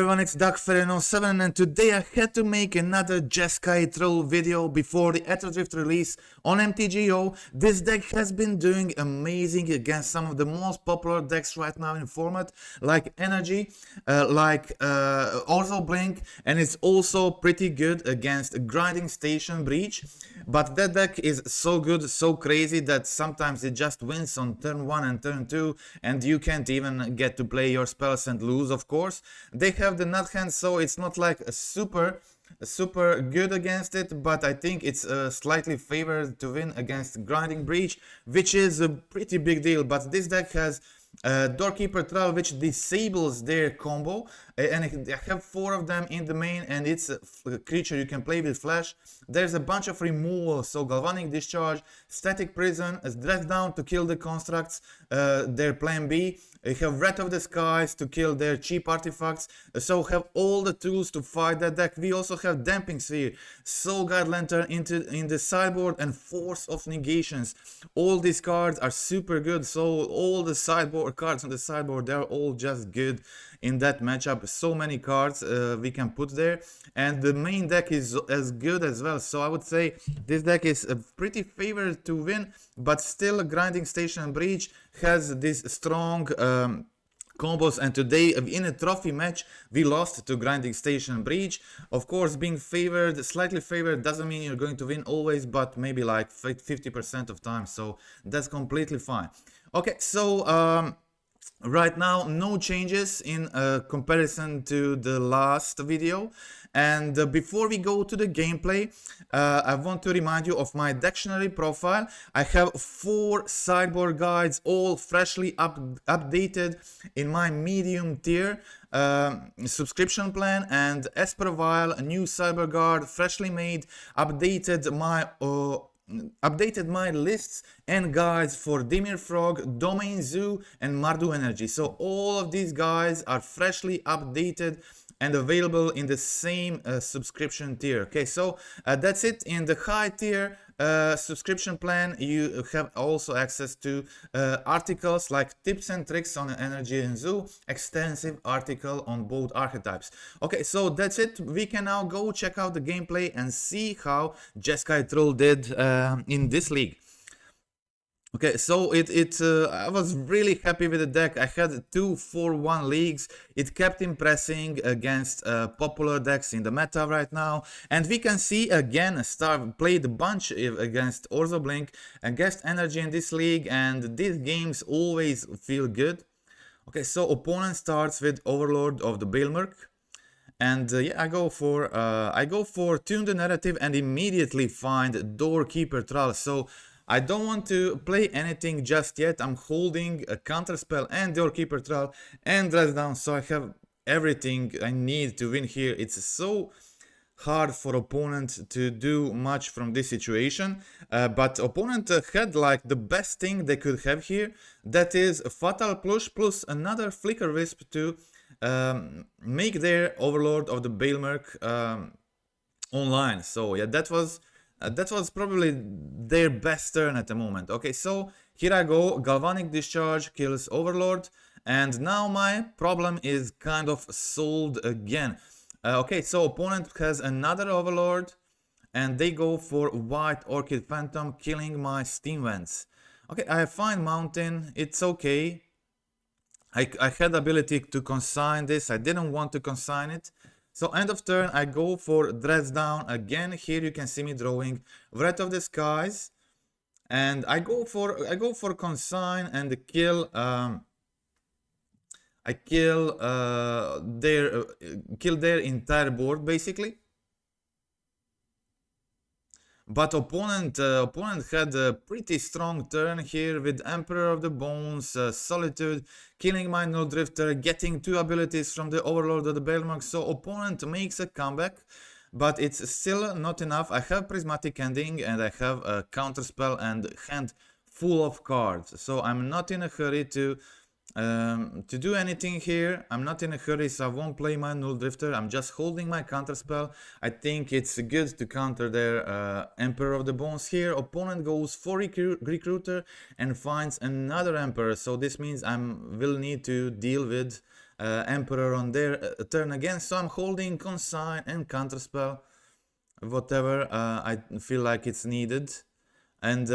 everyone, it's Doorkeeper07 and today I had to make another JESKAI THRULL video before the Drift release on MTGO. This deck has been doing amazing against some of the most popular decks right now in format, like Energy, also Blink, and it's also pretty good against Grinding Station Breach. But that deck is so good, so crazy that sometimes it just wins on turn 1 and turn 2 and you can't even get to play your spells and lose, of course. They have the nut hand, so it's not like a super good against it, but I think it's slightly favored to win against Grinding Breach, which is a pretty big deal. But this deck has Doorkeeper Thrull, which disables their combo, and I have 4 of them in the main, and it's a creature you can play with flash. There's a bunch of removal, so Galvanic Discharge, Static Prison, Dress Down to kill the constructs, their plan B. You have Wrath of the Skies to kill their cheap artifacts, so have all the tools to fight that deck. We also have Damping Sphere, Soul Guide Lantern in the sideboard, and Force of Negations. All these cards are super good, so all the sideboard cards on the sideboard, they're all just good in that matchup. So many cards we can put there, and the main deck is as good as well. So I would say this deck is pretty favored to win, but still Grinding Station Breach has this strong combos, and today in a trophy match we lost to Grinding Station Breach. Of course, being favored, slightly favored, doesn't mean you're going to win always, but maybe like 50% of time, so that's completely fine. Okay, so right now no changes in comparison to the last video, and before we go to the gameplay, I want to remind you of my Decktionary profile. I have 4 sideboard guides, all freshly updated in my medium tier subscription plan, and as per while, a new sideboard guard, freshly made, updated my lists and guides for Dimir Frog, Domain Zoo, and Mardu Energy. So all of these guides are freshly updated and available in the same subscription tier. Okay, so that's it. In the high tier subscription plan, you have also access to articles like tips and tricks on Energy and Zoo, extensive article on both archetypes. Okay, so that's it. We can now go check out the gameplay and see how JESKAI THRULL did in this league. Okay, so I was really happy with the deck. I had 2 4-1 leagues. It kept impressing against popular decks in the meta right now, and we can see again Star played a bunch against Orzo Blink, against Energy in this league, and these games always feel good. Okay, so opponent starts with Overlord of the Bailmerk, and yeah, I go for Tune the Narrative and immediately find Doorkeeper Thrull. So I don't want to play anything just yet. I'm holding a counterspell and Doorkeeper Thrull and Dress Down, so I have everything I need to win here. It's so hard for opponent to do much from this situation, but opponent had like the best thing they could have here, that is a Fatal Push plus another Flicker Wisp to make their Overlord of the Bailmerk online. So yeah, that was probably their best turn at the moment. Okay, so here I go. Galvanic Discharge kills Overlord, and now my problem is kind of solved again. Okay, so opponent has another Overlord, and they go for White Orchid Phantom, killing my Steam Vents. Okay, I find Mountain. It's okay. I had the ability to consign this. I didn't want to consign it. So end of turn, I go for Dress Down again. Here you can see me drawing Wrath of the Skies, and I go for Consign and kill. I kill their entire board basically. But opponent had a pretty strong turn here with Emperor of the Bones, Solitude, killing my Null Drifter, getting 2 abilities from the Overlord of the Bailmerk. So opponent makes a comeback, but it's still not enough. I have Prismatic Ending and I have a Counterspell and hand full of cards. So I'm not in a hurry to do anything here. I'm not in a hurry, so I won't play my Null Drifter. I'm just holding my counterspell. I think it's good to counter their Emperor of the Bones here. Opponent goes for Recruiter and finds another Emperor, so this means I will need to deal with Emperor on their turn again, so I'm holding Consign and Counterspell, whatever I feel like it's needed. And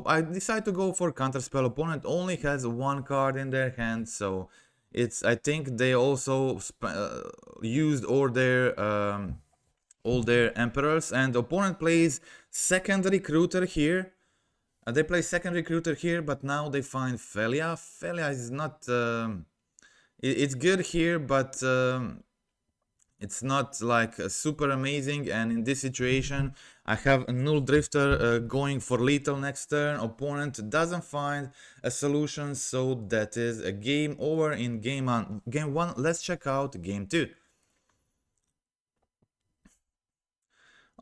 I decide to go for Counterspell. Opponent only has one card in their hand, so I think they also used all their Emperors, and opponent plays second Recruiter here. They play second Recruiter here, but now they find Felia. Felia is not... it's good here, but it's not like super amazing, and in this situation I have a Null Drifter going for lethal next turn. Opponent doesn't find a solution, so that is a game over in game one. Let's check out game 2.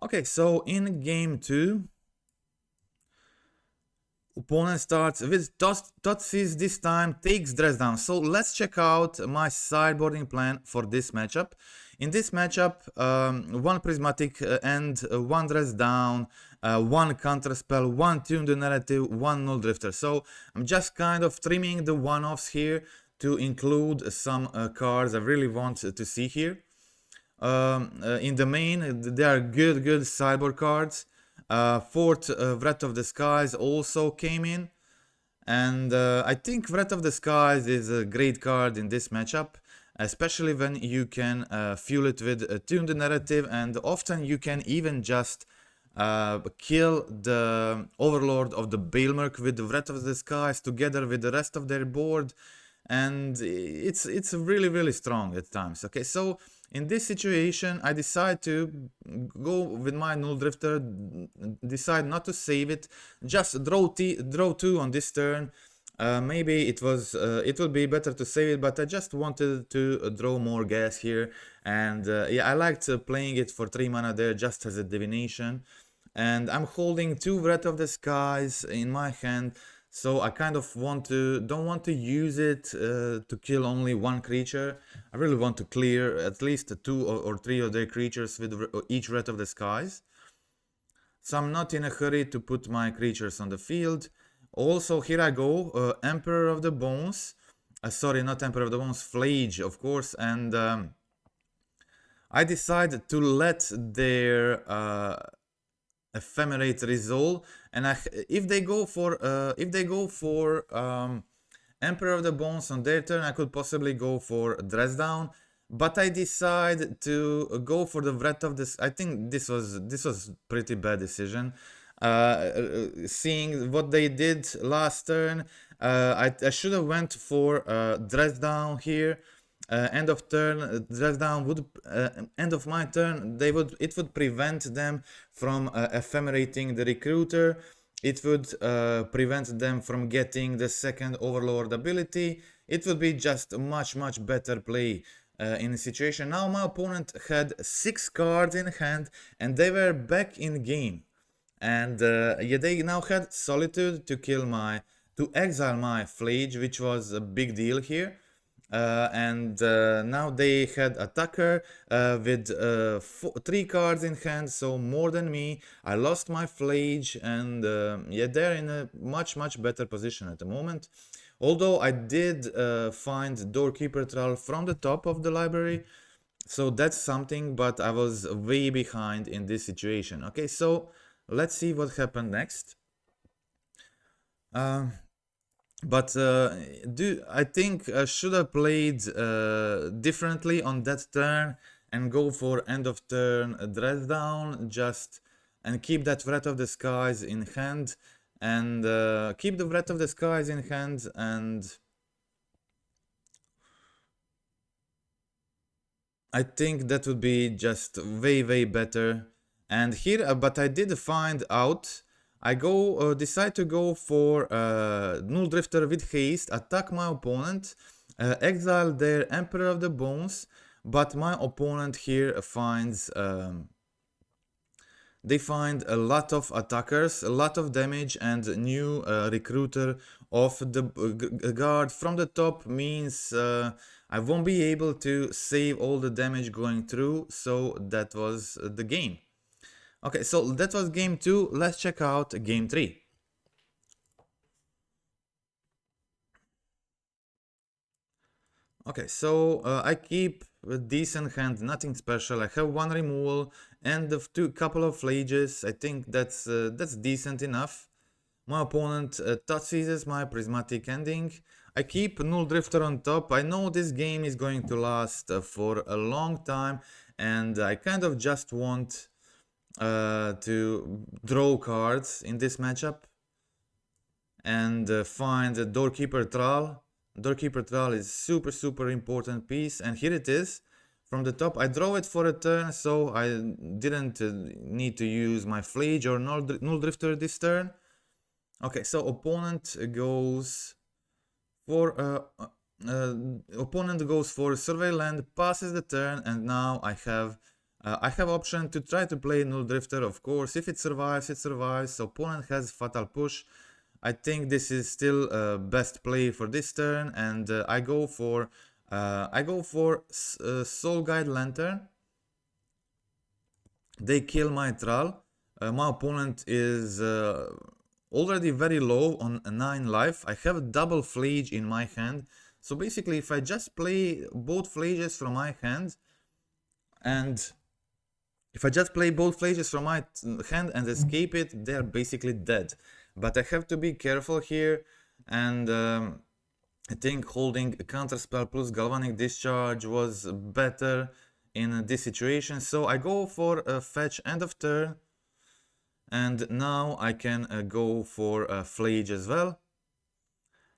Okay, so in game 2, opponent starts with Thoughtseize this time, takes dress down. So let's check out my sideboarding plan for this matchup. In this matchup, one Prismatic and one dress down, one Counterspell, one Tune the Narrative, one Null Drifter. So I'm just kind of trimming the one-offs here to include some cards I really want to see here. In the main, there are good sideboard cards. Fourth Wrath of the Skies also came in, and I think Wrath of the Skies is a great card in this matchup, especially when you can fuel it with Tune the Narrative, and often you can even just kill the Overlord of the Baelmerk with the Wrath of the Skies together with the rest of their board, and it's really strong at times. Okay, so in this situation, I decide to go with my Null Drifter, decide not to save it, just draw 2 on this turn. Maybe it would be better to save it, but I just wanted to draw more gas here, and yeah, I liked playing it for 3 mana there just as a divination. And I'm holding 2 Wrath of the Skies in my hand, so I kind of don't want to use it to kill only one creature. I really want to clear at least 2 or 3 of their creatures with each Wrath of the Skies. So I'm not in a hurry to put my creatures on the field. Also, here I go, Emperor of the Bones. Sorry, not Emperor of the Bones, Flage, of course. And I decided to let their Ephemerate resolve, and if they go for Emperor of the Bones on their turn, I could possibly go for Dress Down, but I decide to go for the Wrath of this. I think this was pretty bad decision. Seeing what they did last turn, I should have went for Dress Down here. End of turn, dress down would end of my turn. It would prevent them from ephemerating the Recruiter. It would prevent them from getting the second Overlord ability. It would be just a much better play in the situation. Now my opponent had 6 cards in hand, and they were back in game. And yeah, they now had Solitude to exile my Flage, which was a big deal here. And now they had Attacker with 3 cards in hand, so more than me. I lost my Flage, and yeah, they're in a much better position at the moment. Although I did find Doorkeeper Thrull from the top of the library, so that's something, but I was way behind in this situation. Okay, so let's see what happened next. But I think I should have played differently on that turn and go for end of turn dress down and keep that Wrath of the Skies in hand, and keep the Wrath of the Skies in hand, and I think that would be just way better. And here, but I did find out. I decide to go for Null Drifter with haste, attack my opponent, exile their Emperor of the Bones, but my opponent here finds they find a lot of attackers, a lot of damage, and new Recruiter of the guard from the top means I won't be able to save all the damage going through, so that was the game. Okay, so that was game 2. Let's check out game 3. Okay, so I keep a decent hand, nothing special. I have one removal and a couple of flages. I think that's decent enough. My opponent touch seizes my prismatic ending. I keep Null Drifter on top. I know this game is going to last for a long time, and I kind of just want to draw cards in this matchup and find the Doorkeeper Thrull. Doorkeeper Thrull is super important piece, and here it is from the top. I draw it for a turn, so I didn't need to use my Flage or Null Drifter this turn. Okay, so opponent goes for Survey Land, passes the turn, and now I have option to try to play Null Drifter. Of course, if it survives, it survives. So opponent has Fatal Push. I think this is still best play for this turn, and I go for Soul Guide Lantern. They kill my Thrall. My opponent is already very low on 9 life. I have a double Flage in my hand. So basically, if I just play both Flages from my hand, and if I just play both Flages from my hand and escape it, they're basically dead. But I have to be careful here, and I think holding a Counterspell plus Galvanic Discharge was better in this situation. So I go for a fetch end of turn, and now I can go for a Flage as well.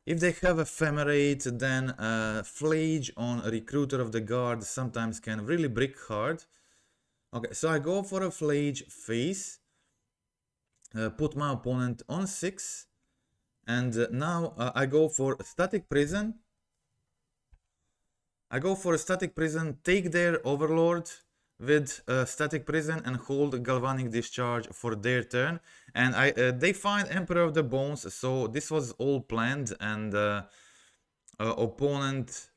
If they have Ephemerate, then Flage on a Recruiter of the Guard sometimes can really brick hard. Okay, so I go for a Flage face, put my opponent on 6, and now I go for a Static Prison. I go for a Static Prison, take their Overlord with Static Prison and hold Galvanic Discharge for their turn. And they find Emperor of the Bones, so this was all planned, and opponent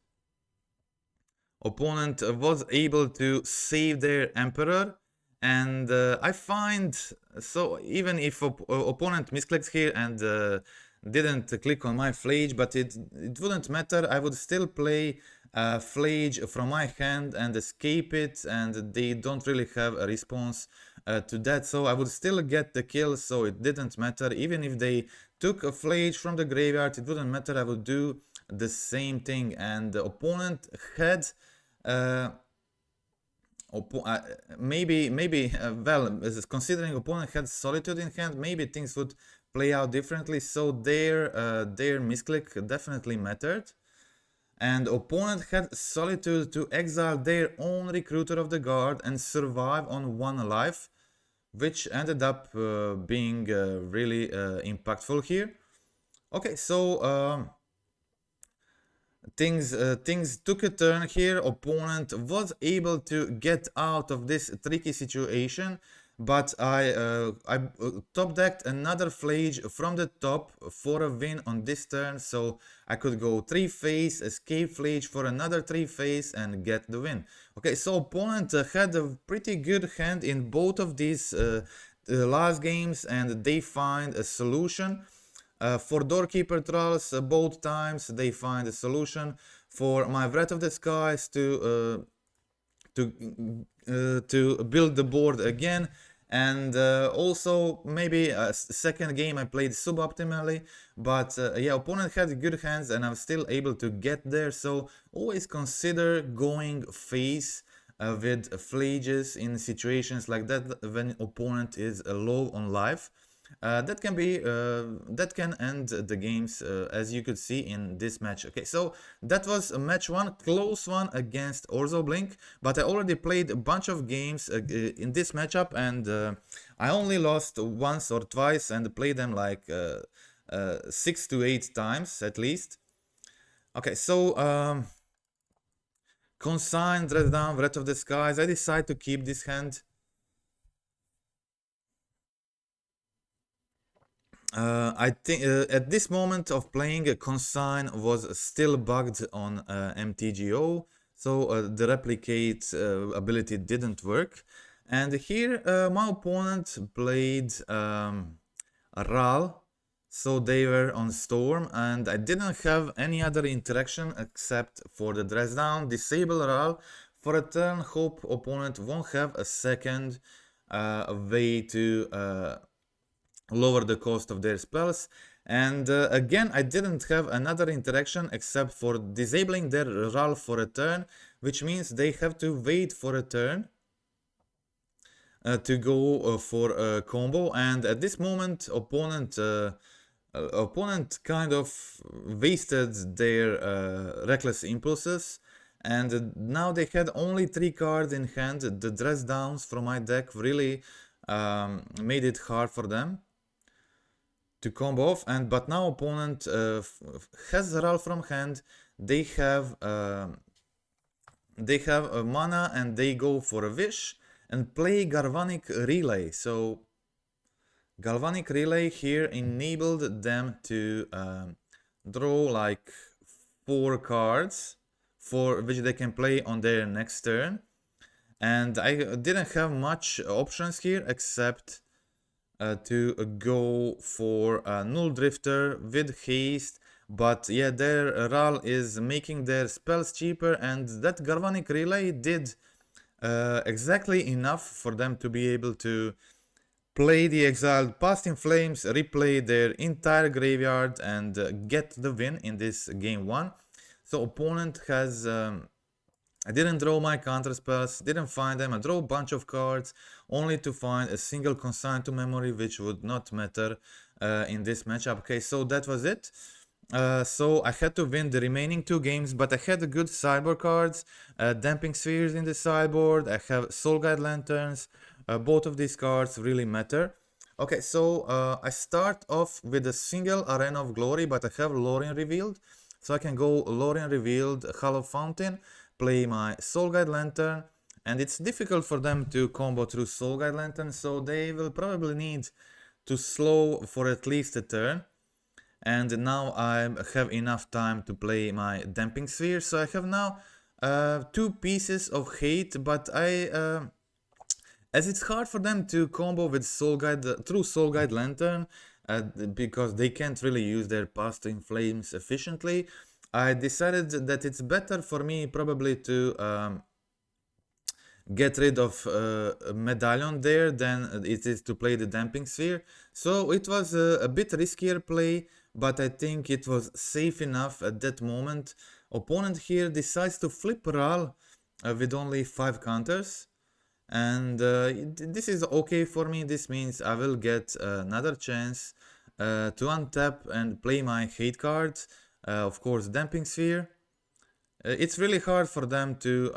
was able to save their Emperor. And I find, so even if opponent misclicks here and didn't click on my Flage, but it wouldn't matter, I would still play Flage from my hand and escape it, and they don't really have a response to that, so I would still get the kill, so it didn't matter. Even if they took a Flage from the graveyard, it wouldn't matter, I would do the same thing. And the opponent had well, considering opponent had Solitude in hand, maybe things would play out differently, so their misclick definitely mattered. And opponent had Solitude to exile their own Recruiter of the Guard and survive on 1 life, which ended up being really impactful here. Okay, so things took a turn here. Opponent was able to get out of this tricky situation, but I top decked another Flage from the top for a win on this turn, so I could go 3 phase, escape Flage for another 3 phase and get the win. Okay, so opponent had a pretty good hand in both of these last games, and they find a solution. For Doorkeeper Trolls, both times they find a solution. For my Wrath of the Skies to build the board again, and also maybe a second game I played suboptimally, but yeah, opponent had good hands and I'm still able to get there. So always consider going face with Flages in situations like that when opponent is low on life. That can end the games, as you could see in this match. Okay, so that was match 1, close one against Orzo Blink, but I already played a bunch of games in this matchup, and I only lost once or twice and played them like 6 to 8 times at least. Okay, so Consigned, Dread Down, Wrath of the Skies. I decide to keep this hand. I think at this moment of playing, Consign was still bugged on MTGO, so the replicate ability didn't work. And here my opponent played Ral, So they were on Storm, and I didn't have any other interaction except for the dress down, disable Ral for a turn, hope opponent won't have a second way to lower the cost of their spells. And again, I didn't have another interaction except for disabling their Ral for a turn, which means they have to wait for a turn to go for a combo. And at this moment, opponent kind of wasted their reckless impulses, and now they had only 3 cards in hand. The dress downs from my deck really made it hard for them to combo off. But now opponent has Ral from hand. They have a mana and they go for a wish and play Galvanic Relay. So Galvanic Relay here enabled them to draw like 4 cards for which they can play on their next turn. And I didn't have much options here except to go for Null Drifter with haste. But yeah, their Ral is making their spells cheaper, and that Galvanic Relay did exactly enough for them to be able to play the exiled Past in Flames, replay their entire graveyard, and get the win in this game 1. So opponent has... I didn't draw my counter spells, didn't find them. I drew a bunch of cards only to find a single consign to memory, which would not matter in this matchup. Okay, so that was it. So I had to win the remaining 2 games, but I had good sideboard cards, Damping Spheres in the sideboard. I have Soul Guide Lanterns. Both of these cards really matter. Okay, so I start off with a single Arena of Glory, but I have Lorien Revealed. So I can go Lorien Revealed, Hollow Fountain, play my Soul Guide Lantern, and it's difficult for them to combo through Soul Guide Lantern, so they will probably need to slow for at least a turn. And now I have enough time to play my Damping Sphere, so I have now 2 pieces of hate, but as it's hard for them to combo with Soul Guide through Soul Guide Lantern, because they can't really use their Past in Flames efficiently, I decided that it's better for me probably to get rid of a medallion there than it is to play the Damping Sphere. So it was a bit riskier play, but I think it was safe enough at that moment. Opponent here decides to flip Ral with only 5 counters. And this is okay for me. This means I will get another chance to untap and play my hate cards. Of course, Damping Sphere. It's really hard for them to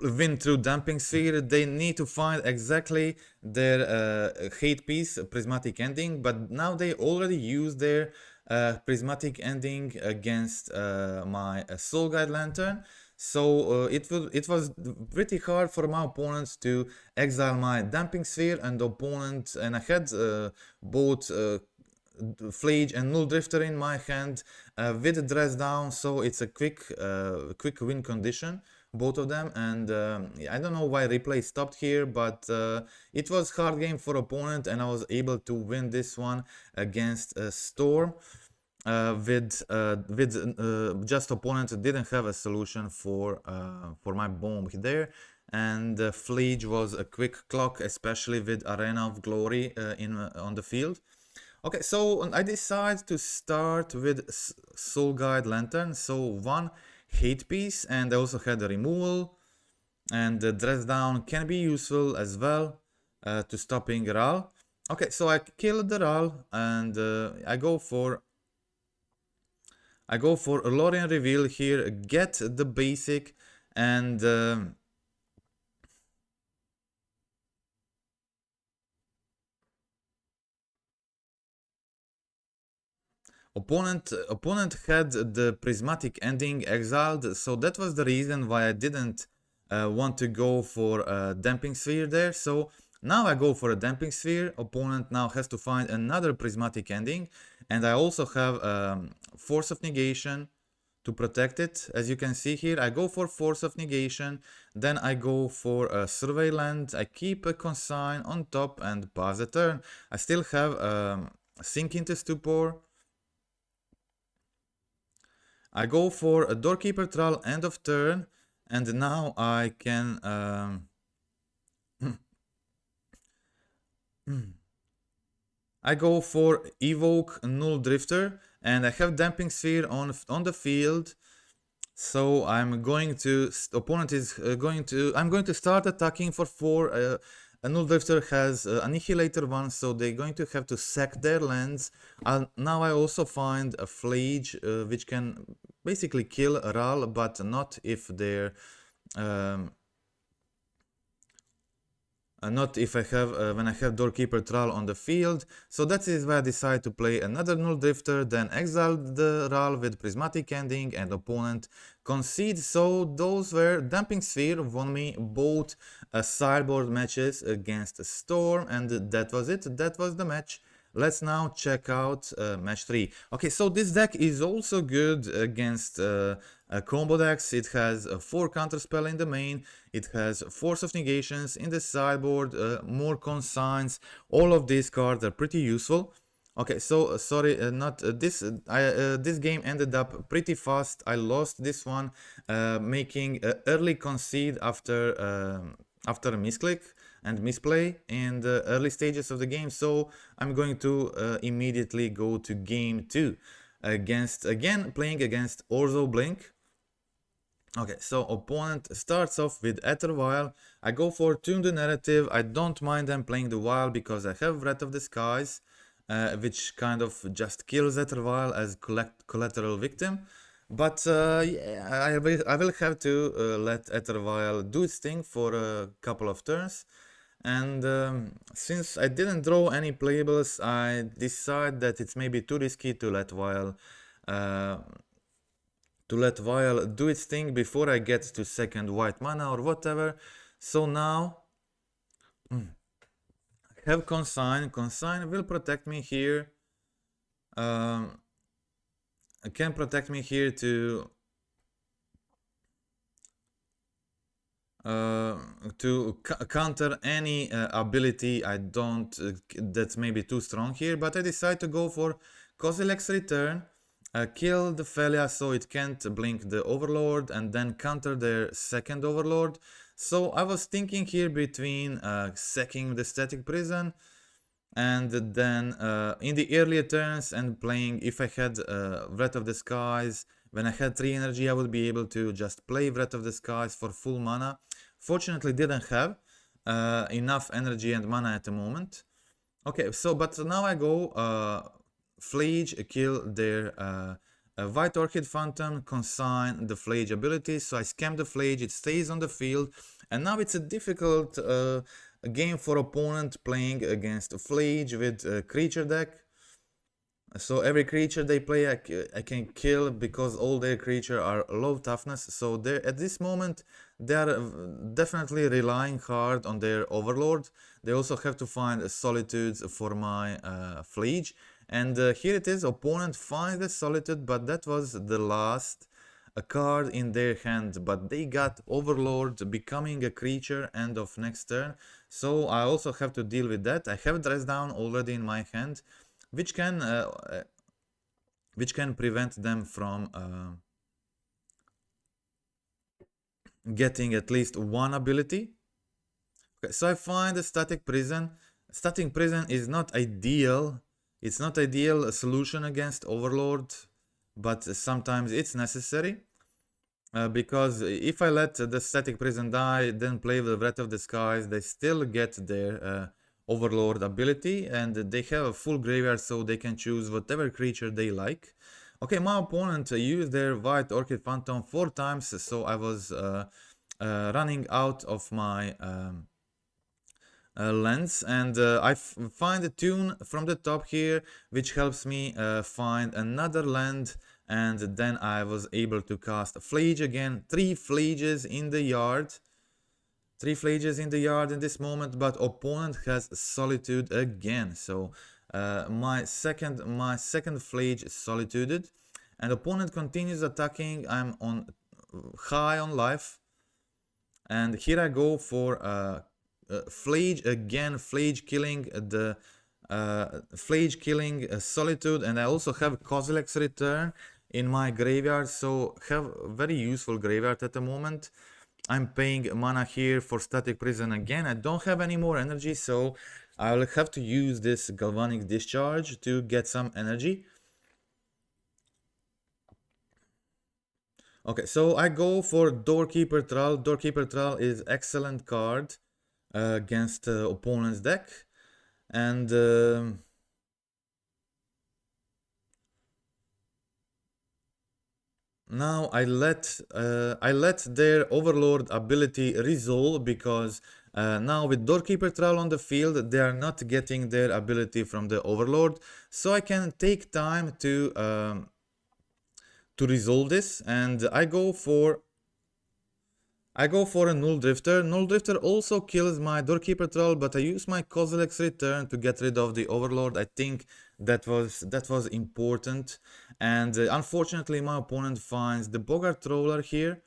win through Damping Sphere. They need to find exactly their hate piece, Prismatic Ending, but now they already use their Prismatic Ending against my Soul Guide Lantern. So it was pretty hard for my opponents to exile my Damping Sphere, and I had both Flage and Null Drifter in my hand with a dress down, so it's a quick win condition, both of them. And I don't know why replay stopped here, but it was hard game for opponent, and I was able to win this one against Storm. With just opponent didn't have a solution for my bomb there, and Flage was a quick clock, especially with Arena of Glory on the field. Okay, so I decide to start with Soul Guide Lantern, so 1 hate piece, and I also had a removal, and the dress down can be useful as well to stopping Ral. Okay, so I killed the Ral, and I go for a Lorien Reveal here, get the basic, and opponent had the Prismatic Ending exiled, so that was the reason why I didn't want to go for a Damping Sphere there. So now I go for a Damping Sphere. Opponent now has to find another Prismatic Ending, and I also have Force of Negation to protect it. As you can see here, I go for Force of Negation, then I go for a Survey Land, I keep a Consign on top and pass the turn. I still have Sink into Stupor. I go for a Doorkeeper Thrull end of turn, and now I can I go for Evoke Null Drifter, and I have Damping Sphere on the field. So I'm going to opponent is going to I'm going to start attacking for 4. A Null Drifter has Annihilator 1, so they're going to have to sack their lands. Now I also find a Flage, which can basically kill Ral, but not if they're not if I have when I have Doorkeeper Thrull on the field. So that is why I decide to play another Null Drifter, then exile the Ral with Prismatic Ending, and opponent concedes. So those were Damping Sphere won me both sideboard matches against Storm, and that was it. That was the match. Let's now check out match 3. Okay, so this deck is also good against combo decks. It has a 4 counterspell in the main, it has Force of Negations in the sideboard, more consigns. All of these cards are pretty useful. Okay, so sorry, not this. This game ended up pretty fast. I lost this one, making early concede after a misclick and misplay in the early stages of the game. So I'm going to immediately go to game 2 playing against Orzo Blink. Okay, so opponent starts off with Aether Vial. I go for Tune the Narrative. I don't mind them playing the Vial because I have Wrath of the Skies, which kind of just kills Aether Vial as collateral victim. But yeah, I will have to let Aether Vial do its thing for a couple of turns. And since I didn't draw any playables, I decide that it's maybe too risky to let Vial do its thing before I get to second white mana or whatever. So now have Consign. Consign will protect me here. Can protect me here to counter any ability I don't that's maybe too strong here, but I decide to go for Kozilek's Return, kill the Felia so it can't blink the Overlord, and then counter their second Overlord. So I was thinking here between sacking the Static Prison and then in the earlier turns and playing, if I had Wrath of the Skies, when I had 3 energy, I would be able to just play Wrath of the Skies for full mana. Fortunately, didn't have enough energy and mana at the moment. Okay, so but now I go Flage, kill their White Orchid Phantom, consign the Flage ability. So I scam the Flage, it stays on the field, and now it's a difficult game for opponent playing against Flage with a creature deck. So every creature they play I can kill because all their creatures are low toughness. So they're at this moment they are definitely relying hard on their Overlord. They also have to find Solitudes for my Flage. And here it is, opponent finds the Solitude, but that was the last card in their hand. But they got Overlord becoming a creature end of next turn. So I also have to deal with that. I have Dress Down already in my hand, which can prevent them from getting at least one ability. Okay, so I find a Static Prison. Static Prison is not ideal. It's not ideal solution against Overlord, but sometimes it's necessary. Because if I let the Static Prison die, then play with Wrath of the Skies, they still get their Overlord ability, and they have a full graveyard, so they can choose whatever creature they like. Okay, my opponent used their White Orchid Phantom 4 times, so I was running out of my lands, and I find a tune from the top here, which helps me find another land, and then I was able to cast a Flage again. 3 Flages in the yard. 3 Flages in the yard in this moment, but opponent has Solitude again. So my second Flage is solituded, and opponent continues attacking. I'm on high on life, and here I go for Flage again, Flage killing the Flage killing Solitude, and I also have Kozilek's Return in my graveyard, so have very useful graveyard at the moment. I'm paying mana here for Static Prison again. I don't have any more energy, so I'll have to use this Galvanic Discharge to get some energy. Okay, so I go for Doorkeeper Thrull. Doorkeeper Thrull is excellent card against opponent's deck, and now I let their Overlord ability resolve, because now with Doorkeeper Thrull on the field, they are not getting their ability from the Overlord, so I can take time to resolve this, and I go for a Null Drifter. Null Drifter also kills my Doorkeeper Thrull, but I use my Kozilek's Return to get rid of the Overlord. I think that was important, and unfortunately my opponent finds the Boggart Troller here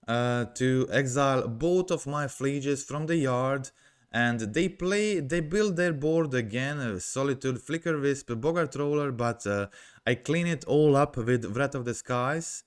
to exile both of my Flages from the yard, and they build their board again, Solitude, Flicker Wisp, Boggart Troller, but I clean it all up with Wrath of the Skies.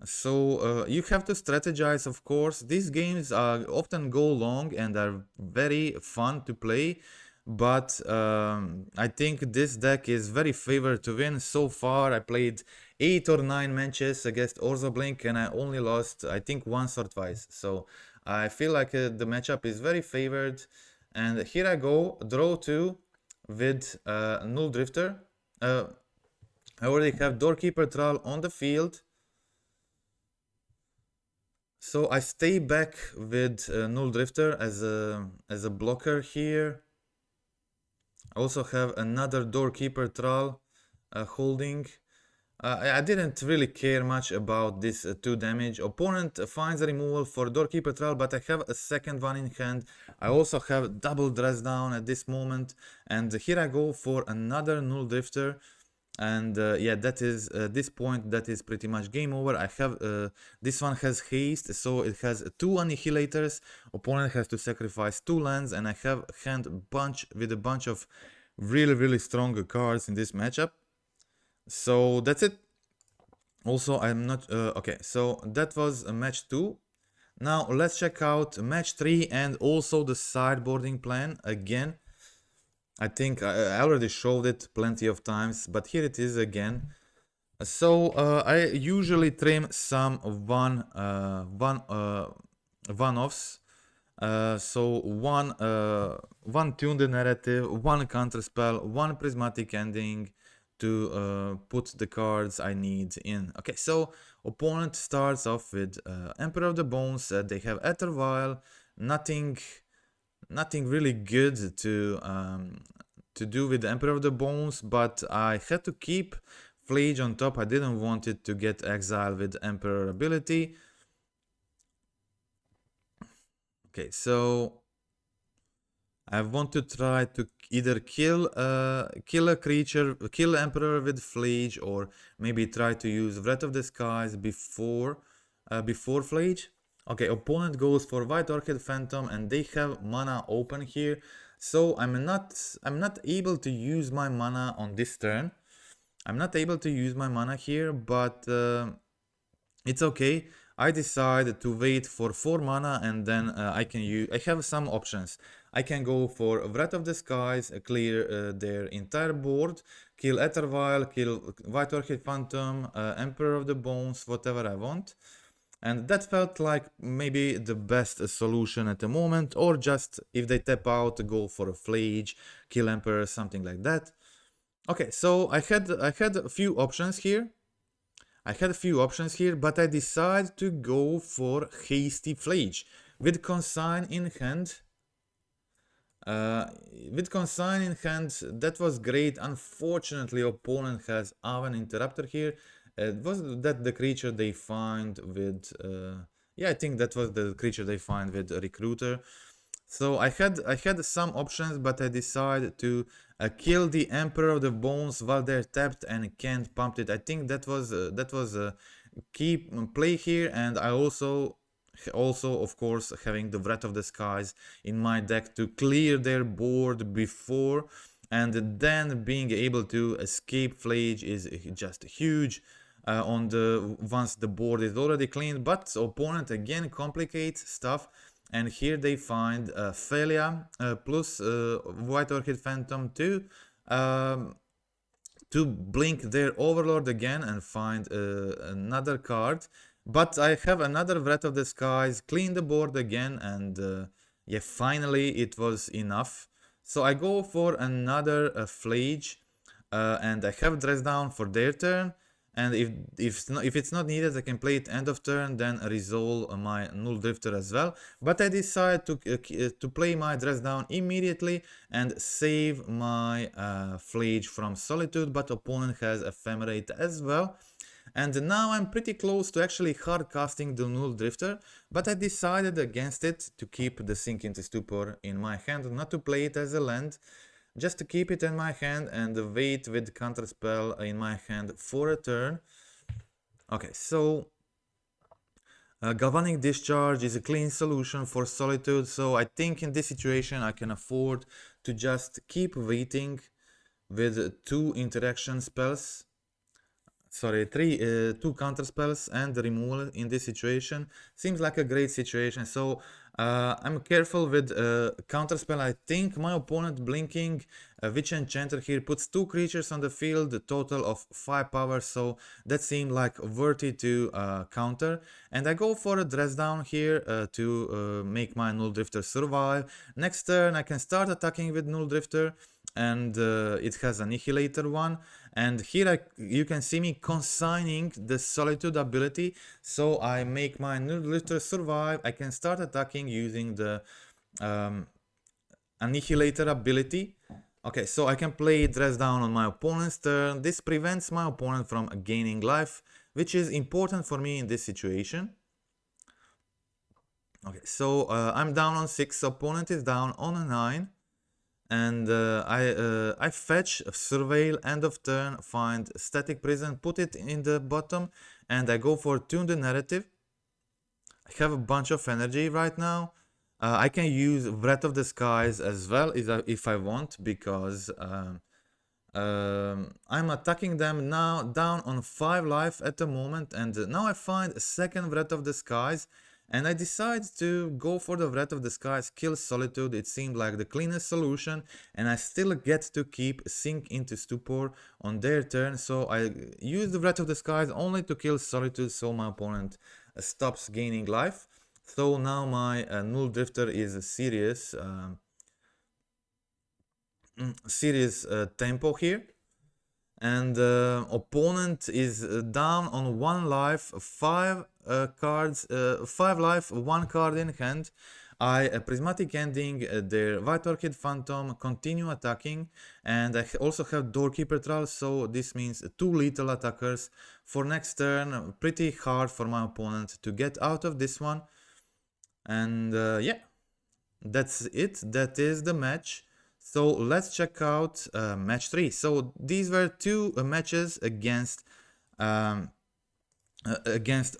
So you have to strategize, of course. These games often go long and are very fun to play, but I think this deck is very favored to win. So far I played 8 or 9 matches against Orzoblink, and I only lost, I think, once or twice. So I feel like the matchup is very favored, and here I go, draw 2 with Null Drifter. I already have Doorkeeper Thrull on the field, so I stay back with Null Drifter as a blocker here. I also have another Doorkeeper Thrull holding. I didn't really care much about this 2 damage. Opponent finds a removal for Doorkeeper Thrull, but I have a second one in hand. I also have double dress down at this moment, and here I go for another Null Drifter. And yeah, that is this point, that is pretty much game over. I have this one has haste, so it has 2 annihilators. Opponent has to sacrifice 2 lands, and I have hand bunch with a bunch of really strong cards in this matchup. So that's it. Also, I'm not okay, so that was match 2. Now let's check out match 3 and also the sideboarding plan again. I think I already showed it plenty of times, but here it is again. So I usually trim some one-offs. So one tune the narrative, one counter spell, one prismatic ending to put the cards I need in. Okay, so opponent starts off with Emperor of the Bones. They have Aether Vial, nothing really good to do with the Emperor of the Bones, but I had to keep Flage on top. I didn't want it to get exiled with Emperor ability. Okay, so I want to try to either kill a creature, kill Emperor with Flage, or maybe try to use Wrath of the Skies before Flage. Okay, opponent goes for White Orchid Phantom, and they have mana open here, so I'm not able to use my mana on this turn. I'm not able to use my mana here, but it's okay. I decided to wait for 4 mana, and then I have some options. I can go for Wrath of the Skies, clear their entire board, kill Aether Vial, kill White Orchid Phantom, Emperor of the Bones, whatever I want. And that felt like maybe the best solution at the moment, or just if they tap out, go for a Flage, kill Emperor, something like that. Okay, so I had a few options here. But I decided to go for Hasty Flage with Consign in hand. That was great. Unfortunately, opponent has Oven Interrupter here. Was that the creature they find with... yeah, I think that was the creature they find with Recruiter. So I had some options, but I decided to kill the Emperor of the Bones while they're tapped and can't pump it. I think that was a key play here, and I also of course having the Wrath of the Skies in my deck to clear their board before, and then being able to escape Flage is just huge. On the once the board is already cleaned, but opponent again complicates stuff, and here they find Felia plus White Orchid Phantom to blink their Overlord again and find another card. But I have another Wrath of the Skies, clean the board again, and yeah, finally it was enough. So I go for another Flage, and I have Dress Down for their turn. And if it's not needed, I can play it end of turn, then resolve my Null Drifter as well. But I decide to play my Dress Down immediately and save my Flage from Solitude, but opponent has Ephemerate as well. And now I'm pretty close to actually hard casting the Null Drifter, but I decided against it to keep the Sink into Stupor in my hand, not to play it as a land. Just to keep it in my hand and wait with counterspell in my hand for a turn. Okay, so Galvanic Discharge is a clean solution for Solitude, so I think in this situation I can afford to just keep waiting with two interaction spells. Sorry, two counter spells and removal in this situation. Seems like a great situation. So I'm careful with counter spell. I think my opponent blinking Witch Enchanter here puts two creatures on the field, a total of 5 power. So that seemed like worthy to counter. And I go for a Dress Down here to make my Null Drifter survive. Next turn I can start attacking with Null Drifter, and it has Annihilator 1, and here you can see me consigning the Solitude ability, so I make my Null Drifter survive. I can start attacking using the Annihilator ability. Okay, so I can play Dress Down on my opponent's turn. This prevents my opponent from gaining life, which is important for me in this situation. Okay, so I'm down on 6, opponent is down on a 9. And I fetch, surveil, end of turn, find Static Prison, put it in the bottom, and I go for Tune the Narrative. I have a bunch of energy right now. I can use Wrath of the Skies as well if I want, because I'm attacking them now down on 5 life at the moment, and now I find a second Wrath of the Skies. And I decide to go for the Wrath of the Skies, kill Solitude. It seemed like the cleanest solution, and I still get to keep Sink into Stupor on their turn. So I use the Wrath of the Skies only to kill Solitude, so my opponent stops gaining life. So now my Null Drifter is a serious tempo here. And opponent is down on 1 life, 5 cards, 5 life, 1 card in hand. I Prismatic Ending their White Orchid Phantom, continue attacking, and I also have Doorkeeper Thrull, so this means 2 lethal attackers for next turn. Pretty hard for my opponent to get out of this one. And yeah, that's it. That is the match. So let's check out match 3. So these were 2 matches against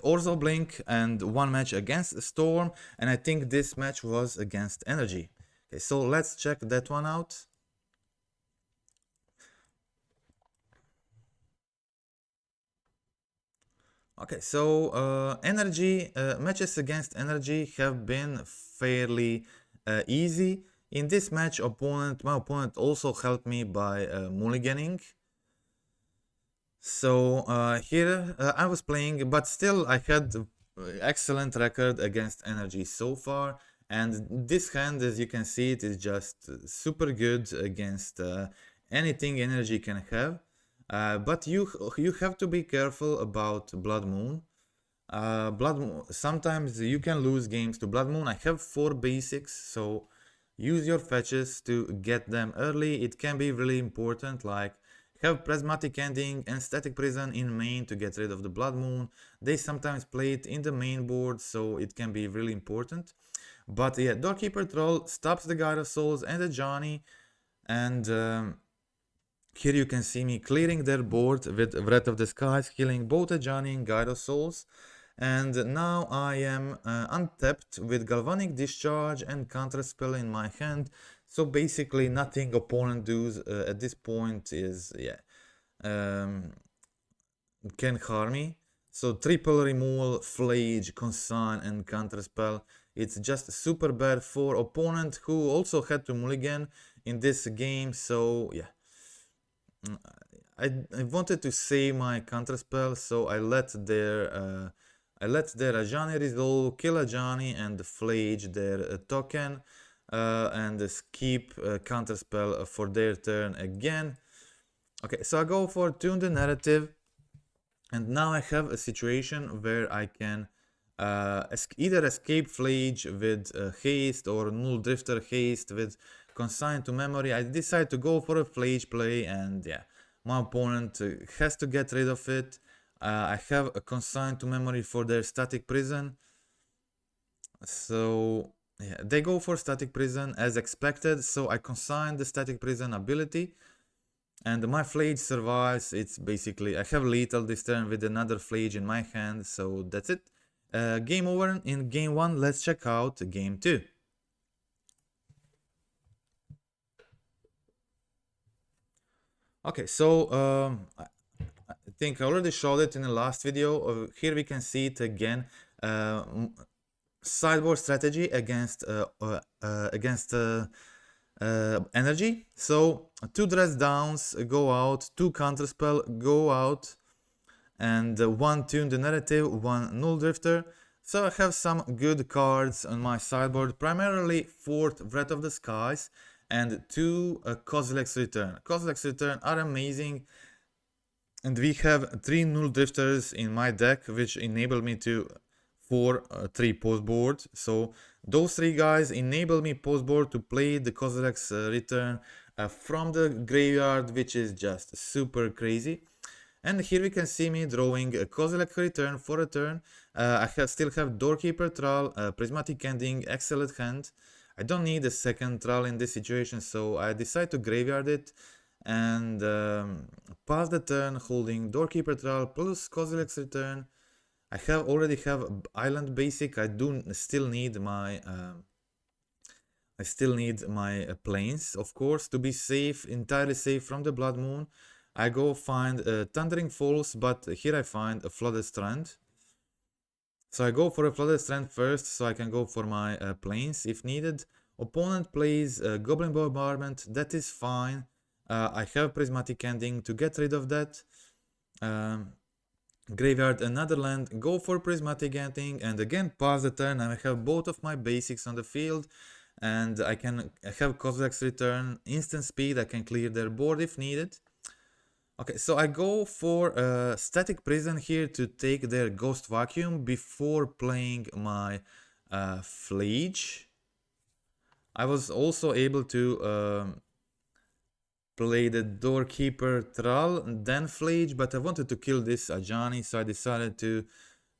Orzo Blink and 1 match against Storm, and I think this match was against Energy. Okay, so let's check that one out. Okay, so Energy matches against Energy have been fairly easy. In this match, my opponent also helped me by mulliganing. So here I was playing, but still I had excellent record against Energy so far. And this hand, as you can see, it is just super good against anything Energy can have. But you have to be careful about Blood Moon. Sometimes you can lose games to Blood Moon. I have 4 basics, so use your fetches to get them early. It can be really important, like have Prismatic Ending and Static Prison in main to get rid of the Blood Moon. They sometimes play it in the main board, so it can be really important. But yeah, Doorkeeper Thrull stops the Guide of Souls and the Johnny, and here you can see me clearing their board with Wrath of the Skies, killing both the Johnny and Guide of Souls. And now I am untapped with Galvanic Discharge and Counterspell in my hand. So basically nothing opponent does at this point is, yeah, can harm me. So triple removal, Flage, Consign and Counterspell. It's just super bad for opponent who also had to mulligan in this game. So yeah, I wanted to save my Counterspell, so I let their Ajani resolve, kill Ajani and Flage their token, and skip Counterspell for their turn again. Okay, so I go for Tune the Narrative, and now I have a situation where I can either escape Flage with haste or Null Drifter haste with Consign to Memory. I decide to go for a Flage play, and yeah, my opponent has to get rid of it. I have a Consign to Memory for their Static Prison. So yeah, they go for Static Prison as expected, so I consign the Static Prison ability. And my Flage survives. It's basically, I have lethal this turn with another Flage in my hand, so that's it. Game over in game 1, let's check out game 2. Okay, so I think I already showed it in the last video. Here we can see it again. Sideboard strategy against energy. So 2 dress downs go out, 2 counterspell go out, and 1 tune the narrative, 1 null drifter. So I have some good cards on my sideboard, primarily 4th Wrath of the Skies and 2 Kozilek's Return. Kozilek's Return are amazing, and we have 3 null drifters in my deck, which enable me to 3 post board. So those 3 guys enable me post board to play the Kozilek's Return from the graveyard, which is just super crazy. And here we can see me drawing a Kozilek Return for a turn. I still have Doorkeeper Thrull, Prismatic Ending, excellent hand. I don't need a second Thrull in this situation, so I decide to graveyard it and pass the turn holding Doorkeeper Thrull plus Kozilek's Return. I already have Island Basic. I still need my planes, of course, to be safe, entirely safe from the Blood Moon. I go find Thundering Falls, but here I find a Flooded Strand. So I go for a Flooded Strand first, so I can go for my planes if needed. Opponent plays Goblin Bombardment, that is fine. I have Prismatic Ending to get rid of that. Graveyard another land, go for Prismatic Ending, and again pass the turn. I have both of my basics on the field, and I have Kozilek's Return, instant speed. I can clear their board if needed. Okay, so I go for Static Prison here to take their Ghost Vacuum before playing my Flage. I was also able to play the Doorkeeper Thrull and then Flage, but I wanted to kill this Ajani, so I decided to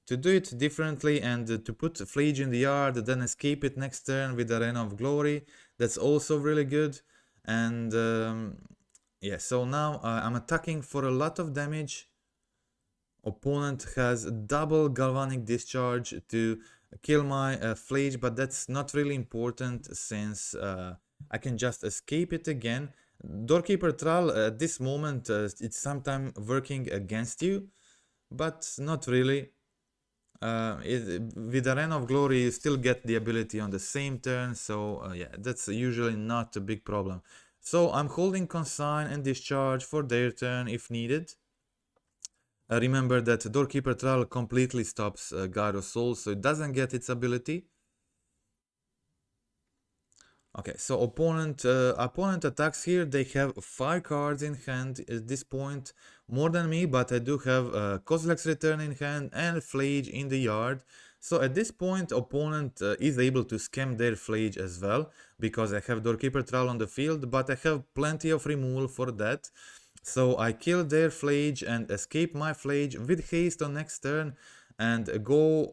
do it differently and to put Flage in the yard, then escape it next turn with Arena of Glory. That's also really good. And yeah, so now I'm attacking for a lot of damage. Opponent has double Galvanic Discharge to kill my Flage, but that's not really important since I can just escape it again. Doorkeeper Thrull at this moment, it's sometimes working against you, but not really. With Arena of Glory, you still get the ability on the same turn, so yeah, that's usually not a big problem. So I'm holding Consign and Discharge for their turn if needed. Remember that Doorkeeper Thrull completely stops Guide of Souls, so it doesn't get its ability. Okay, so opponent attacks here. They have 5 cards in hand at this point, more than me, but I do have Kozilek's Return in hand and Flage in the yard. So at this point, opponent is able to scam their Flage as well, because I have Doorkeeper Thrull on the field, but I have plenty of removal for that. So I kill their Flage and escape my Flage with haste on next turn, and go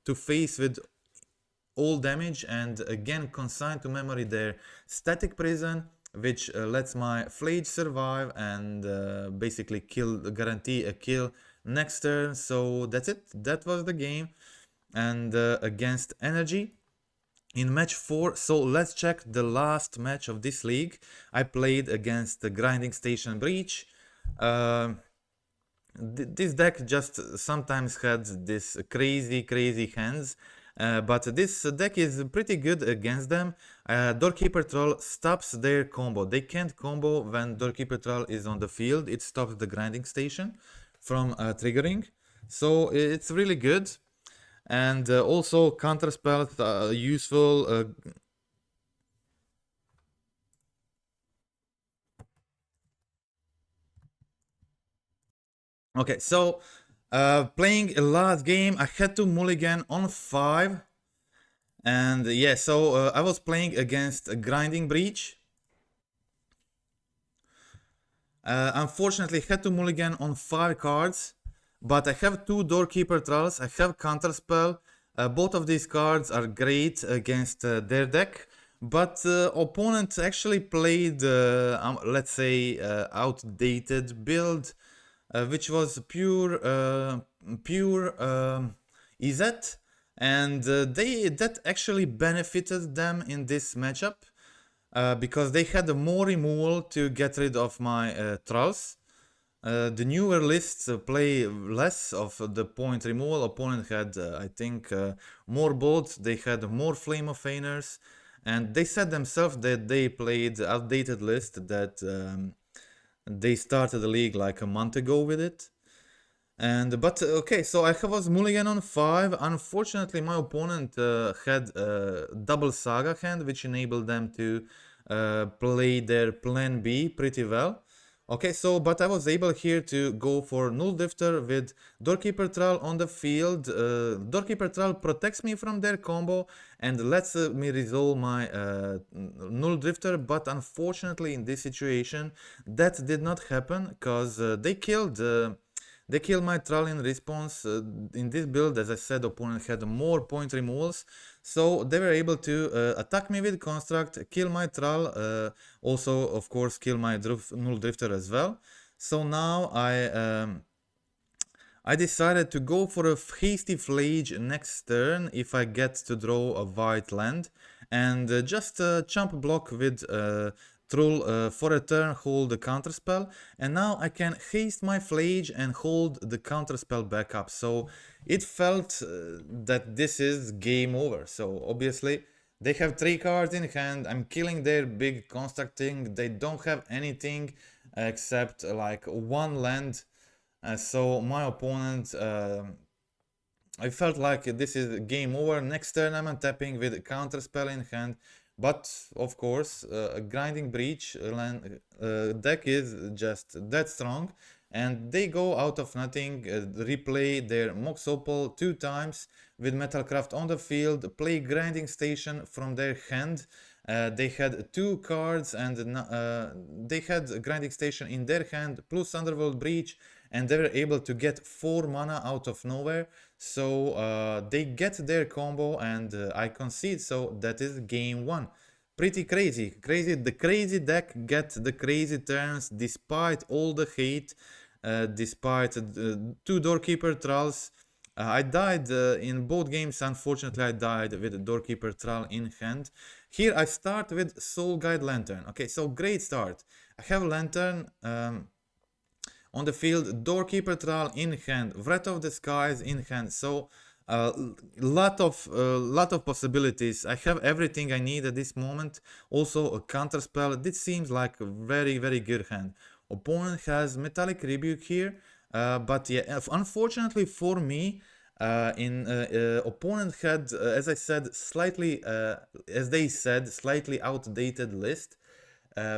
to face with all damage and again consign to memory their static prison, which lets my Flage survive and basically guarantee a kill next turn. So that's it, that was the game. And against energy in match 4, so let's check the last match of this league. I played against the Grinding Station Breach. This deck just sometimes had this crazy hands, but this deck is pretty good against them. Doorkeeper Thrull stops their combo. They can't combo when Doorkeeper Thrull is on the field. It stops the Grinding Station from triggering, so it's really good. And also counter spells are useful. Okay, so playing a last game, I had to mulligan on 5. And yeah, so I was playing against a Grinding Breach. Unfortunately, had to mulligan on 5 cards, but I have 2 Doorkeeper Thrulls, I have Counterspell. Both of these cards are great against their deck, but opponent actually played, let's say, outdated build, which was pure EZ, and that actually benefited them in this matchup. Because they had more removal to get rid of my Trolls. The newer lists play less of the point removal. Opponent had, I think, more bolts, they had more Flame of Feiners, and they said themselves that they played outdated list, that they started the league like a month ago with it. But okay, so I was mulligan on 5. Unfortunately, my opponent had a double Saga hand, which enabled them to play their plan B pretty well. Okay, so but I was able here to go for Null Drifter with Doorkeeper Thrull on the field. Doorkeeper Thrull protects me from their combo and lets me resolve my Null Drifter, but unfortunately in this situation that did not happen, because they killed my Thrall in response. In this build, as I said, opponent had more point removals, so they were able to attack me with Construct, kill my Thrall, also of course kill my Null Drifter as well. So now I decided to go for a hasty Flage next turn if I get to draw a white land, and just chump block with Thrull for a turn, hold the counterspell, and now I can haste my Flage and hold the counterspell back up. So it felt that this is game over. So obviously they have 3 cards in hand, I'm killing their big constructing, they don't have anything except like 1 land. So my opponent, I felt like this is game over. Next turn I'm untapping with counterspell in hand. But of course, a Grinding Breach deck is just that strong, and they go out of nothing, replay their Mox Opal 2 times with Metalcraft on the field, play Grinding Station from their hand. They had 2 cards and they had Grinding Station in their hand plus Underworld Breach, and they were able to get 4 mana out of nowhere. So they get their combo and I concede, so that is game 1. Pretty crazy. The crazy deck get the crazy turns despite all the hate, despite 2 Doorkeeper Thrulls. I died in both games, unfortunately I died with Doorkeeper Thrull in hand. Here I start with Soul Guide Lantern. Okay, so great start. I have Lantern on the field, Doorkeeper Thrull in hand, Wrath of the Skies in hand, so lot of possibilities. I have everything I need at this moment. Also a counterspell. This seems like a very good hand. Opponent has Metallic Rebuke here, but yeah, unfortunately for me, opponent had, as I said, slightly, as they said, slightly outdated list,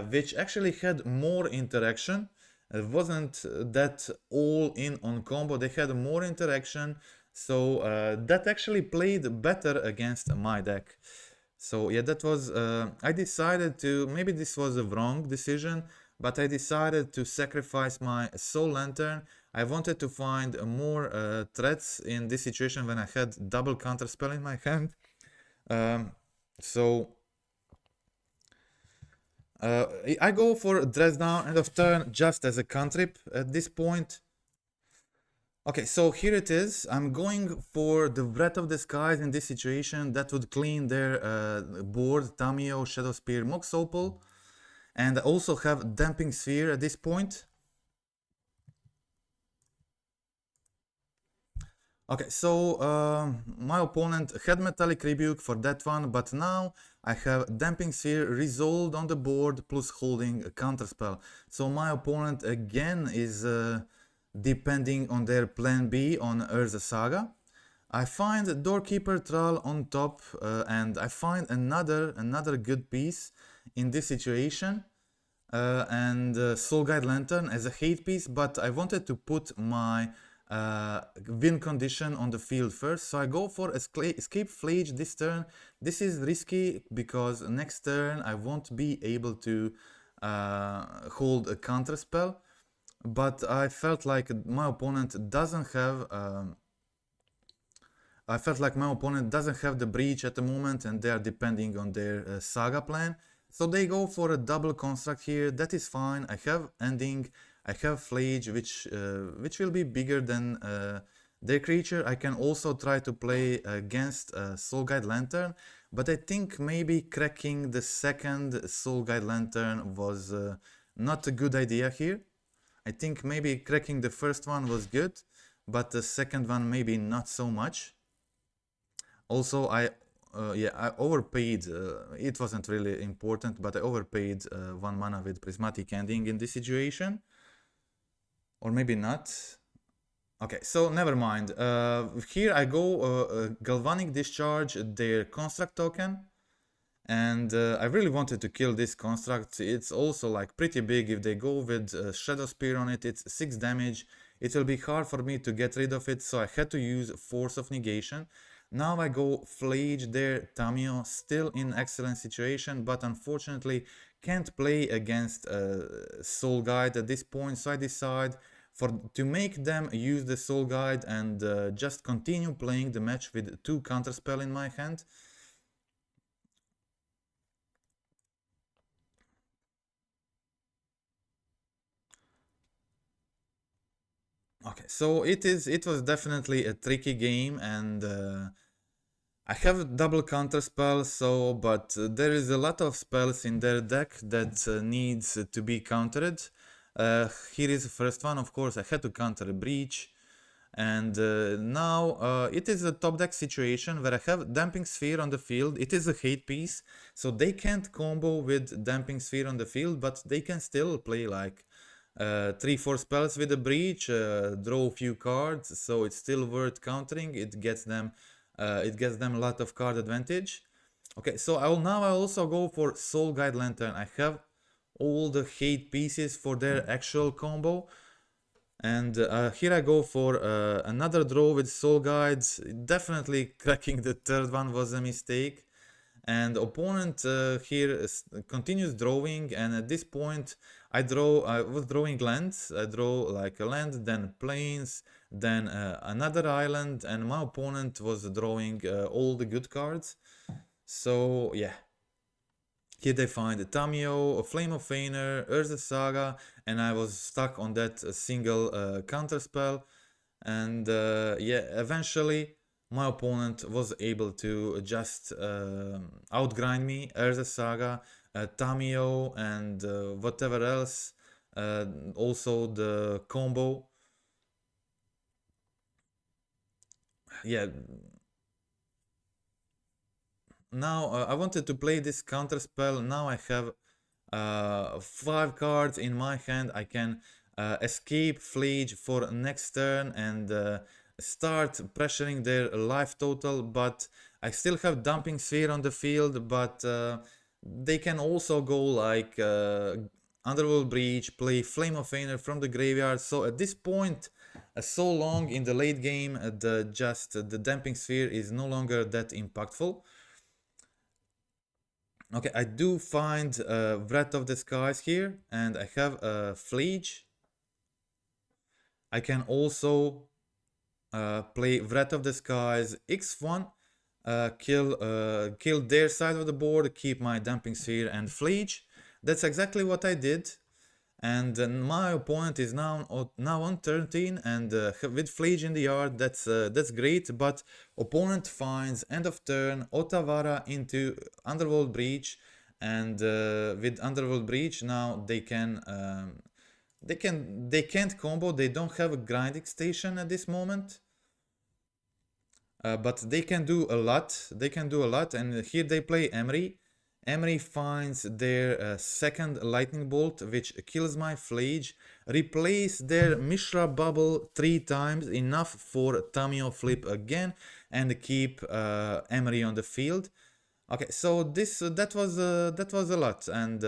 which actually had more interaction. It wasn't that all in on combo, they had more interaction, so that actually played better against my deck. So yeah, that was, I decided to, maybe this was a wrong decision, but I decided to sacrifice my Soul Lantern. I wanted to find more threats in this situation when I had double counterspell in my hand. So I go for dress down end of turn just as a cantrip at this point. Okay, so here it is. I'm going for the Breath of the Skies in this situation. That would clean their board, Tamio, Shadow Spear, Mox Opal. And I also have Damping Sphere at this point. Okay, so my opponent had Metallic Rebuke for that one, but now I have Damping Sphere resolved on the board plus holding a counterspell. So my opponent again is depending on their plan B on Urza Saga. I find Doorkeeper Thrull on top and I find another good piece in this situation. Soul Guide Lantern as a hate piece, but I wanted to put my win condition on the field first, so I go for Escape Flage this turn. This is risky because next turn I won't be able to hold a counter spell, but I felt like my opponent doesn't have the breach at the moment and they are depending on their saga plan. So they go for a double construct here. That is fine. I have ending, I have Flage, which will be bigger than their creature. I can also try to play against Soul Guide Lantern, but I think maybe cracking the second Soul Guide Lantern was not a good idea here. I think maybe cracking the first one was good, but the second one maybe not so much. Also, I overpaid. It wasn't really important, but I overpaid 1 mana with Prismatic Ending in this situation. Or maybe not. Okay, so never mind. Here I go Galvanic Discharge their construct token. And I really wanted to kill this construct. It's also like pretty big. If they go with Shadow Spear on it, it's 6 damage. It will be hard for me to get rid of it, so I had to use Force of Negation. Now I go Flage there, Tamio, still in excellent situation, but unfortunately can't play against Soul Guide at this point, so I decide to make them use the Soul Guide and just continue playing the match with 2 counterspell in my hand. Okay, so it was definitely a tricky game, and I have double counter spells, but there is a lot of spells in their deck that needs to be countered. Here is the first one. Of course, I had to counter a breach, and now it is a top deck situation where I have Damping Sphere on the field. It is a hate piece, so they can't combo with Damping Sphere on the field, but they can still play like 3-4 spells with a breach, draw a few cards, so it's still worth countering. It gets them a lot of card advantage. Okay, so I also go for Soul Guide Lantern. I have all the hate pieces for their actual combo, and here I go for another draw with Soul Guides. Definitely cracking the third one was a mistake, and opponent here continues drawing, and at this point I was drawing lands. I draw like a land, then plains, then another island, and my opponent was drawing all the good cards. So yeah, here they find a Tamio, a Flame of Fener, Urza Saga, and I was stuck on that single counterspell. And yeah, eventually my opponent was able to just outgrind me, Urza Saga, Tamio, and whatever else. Also the combo. Yeah. Now I wanted to play this counter spell. Now I have 5 cards in my hand. I can escape Flage for next turn and start pressuring their life total, but I still have Dumping Sphere on the field, but they can also go like Underworld Breach, play Flame of Fener from the graveyard. So at this point, so long in the late game, the Damping Sphere is no longer that impactful. Okay, I do find Breath of the Skies here, and I have a Flage. I can also play Breath of the Skies X1, kill their side of the board, keep my Damping Sphere and Fleege. That's exactly what I did. And my opponent is now on 13 and with Fleege in the yard. That's great, but opponent finds end of turn Otawara into Underworld Breach, and with Underworld Breach now they can't combo. They don't have a grinding station at this moment. But they can do a lot. And here they play Emery. Emery finds their second lightning bolt, which kills my Fleege. Replace their Mishra bubble 3 times, enough for Tamiyo flip again, and keep Emery on the field. Okay, so that was a lot, and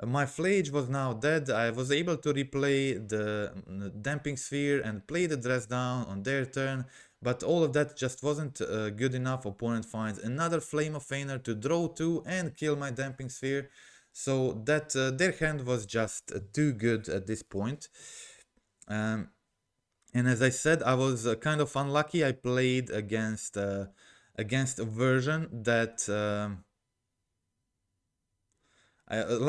my Fleege was now dead. I was able to replay the Damping Sphere and play the Dress Down on their turn, but all of that just wasn't good enough. Opponent finds another Flame of Feigner to draw 2 and kill my Damping Sphere. So that their hand was just too good at this point. And as I said, I was kind of unlucky. I played against a version that...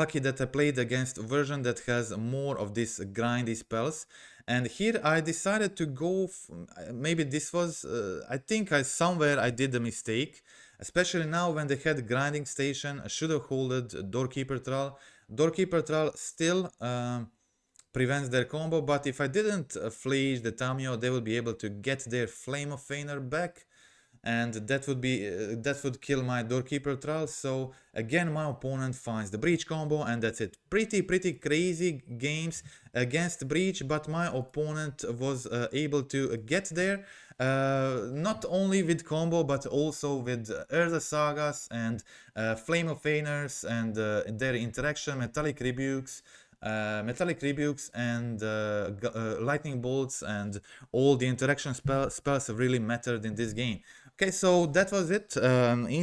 lucky that I played against a version that has more of these grindy spells, and here I decided to go maybe this was I think somewhere I did a mistake, especially now when they had grinding station. I should have holded Doorkeeper Thrull. Doorkeeper Thrull still prevents their combo, but if I didn't Fleege the Tamiyo, they would be able to get their Flame of Feigner back, and that would kill my Doorkeeper Thrull. So again, my opponent finds the Breach combo, and that's it. Pretty crazy games against Breach, but my opponent was able to get there, not only with combo, but also with Urza Sagas and Flame of Feigners and their interaction, Metallic Rebukes, and lightning bolts, and all the interaction spells really mattered in this game. Okay, so that was it.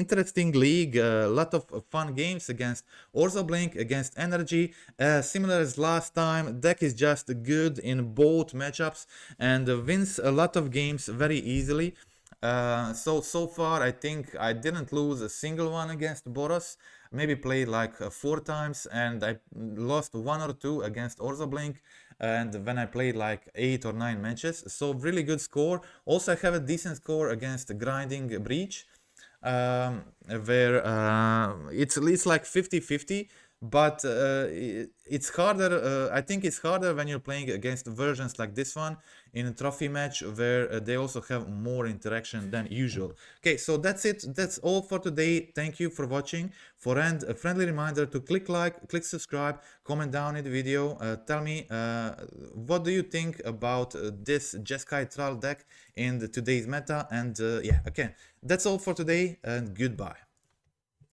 Interesting league, a lot of fun games against Orzo Blink, against Energy. Similar as last time, deck is just good in both matchups and wins a lot of games very easily. So far I think I didn't lose a single one against Boros. Maybe played like 4 times, and I lost 1 or 2 against Orzo Blink, and when I played like 8 or 9 matches. So really good score. Also I have a decent score against Grinding Breach, where it's like 50-50. But it's harder. I think it's harder when you're playing against versions like this one in a trophy match, where they also have more interaction than usual. Okay, so that's it. That's all for today. Thank you for watching. For end, a friendly reminder to click like, click subscribe, comment down in the video. Tell me what do you think about this JESKAI Thrull deck in today's meta. And yeah, okay, that's all for today, and goodbye.